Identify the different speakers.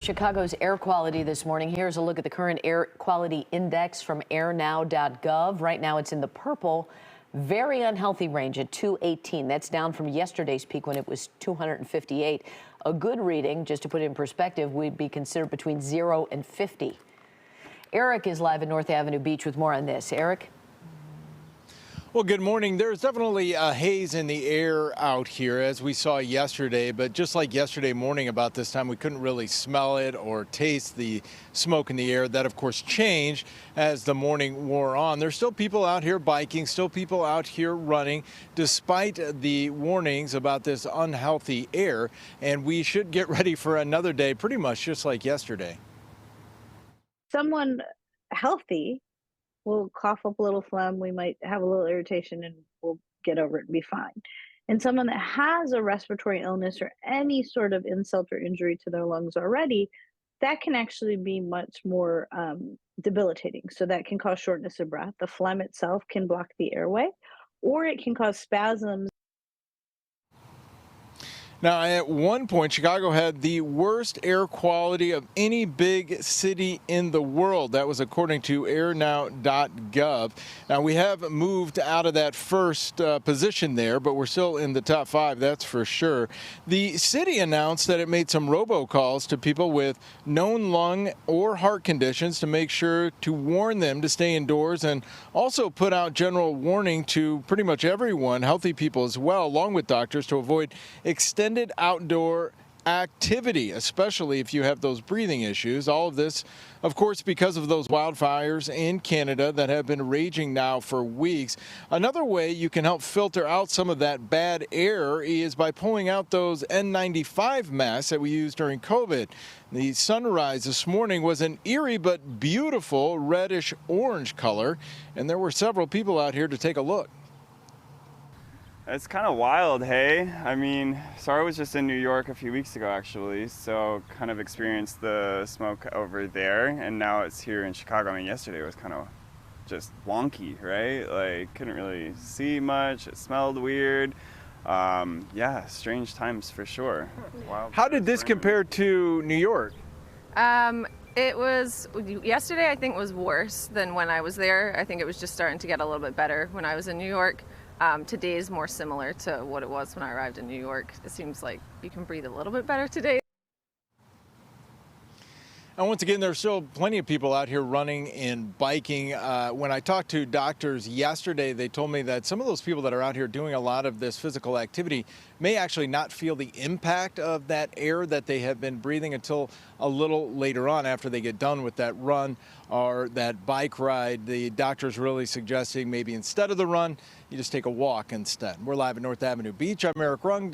Speaker 1: Chicago's air quality this morning. Here's a look at the current air quality index from airnow.gov. Right now it's in the purple, very unhealthy range at 218. That's down from yesterday's peak when it was 258. A good reading, just to put it in perspective, would be considered between 0 and 50. Eric is live at North Avenue Beach with more on this. Eric?
Speaker 2: Well, good morning. There's definitely a haze in the air out here, as we saw yesterday. But just like yesterday morning about this time, we couldn't really smell it or taste the smoke in the air. That, of course, changed as the morning wore on. There's still people out here biking, still people out here running, despite the warnings about this unhealthy air. And we should get ready for another day, pretty much just like yesterday.
Speaker 3: Someone healthy will cough up a little phlegm, we might have a little irritation, and we'll get over it and be fine. And someone that has a respiratory illness or any sort of insult or injury to their lungs already, that can actually be much more debilitating. So that can cause shortness of breath. The phlegm itself can block the airway, or it can cause spasms.
Speaker 2: Now, at one point, Chicago had the worst air quality of any big city in the world. That was according to airnow.gov. Now, we have moved out of that first position there, but we're still in the top 5, that's for sure. The city announced that it made some robocalls to people with known lung or heart conditions to make sure to warn them to stay indoors, and also put out general warning to pretty much everyone, healthy people as well, along with doctors, to avoid extended outdoor activity, especially if you have those breathing issues. All of this, of course, because of those wildfires in Canada that have been raging now for weeks. Another way you can help filter out some of that bad air is by pulling out those N95 masks that we used during COVID. The sunrise this morning was an eerie but beautiful reddish orange color, and there were several people out here to take a look.
Speaker 4: It's kind of wild, hey? I mean, Sarah was just in New York a few weeks ago, actually, so kind of experienced the smoke over there, and now it's here in Chicago. I mean, yesterday was kind of just wonky, right? Like, couldn't really see much, it smelled weird. Yeah, strange times for sure. Wild.
Speaker 2: How did this compare to New York?
Speaker 5: It was, yesterday I think was worse than when I was there. I think it was just starting to get a little bit better when I was in New York. Today is more similar to what it was when I arrived in New York. It seems like you can breathe a little bit better today.
Speaker 2: And once again, there's still plenty of people out here running and biking. When I talked to doctors yesterday, they told me that some of those people that are out here doing a lot of this physical activity may actually not feel the impact of that air that they have been breathing until a little later on after they get done with that run or that bike ride. The doctor's really suggesting maybe instead of the run, you just take a walk instead. We're live at North Avenue Beach. I'm Eric Rung.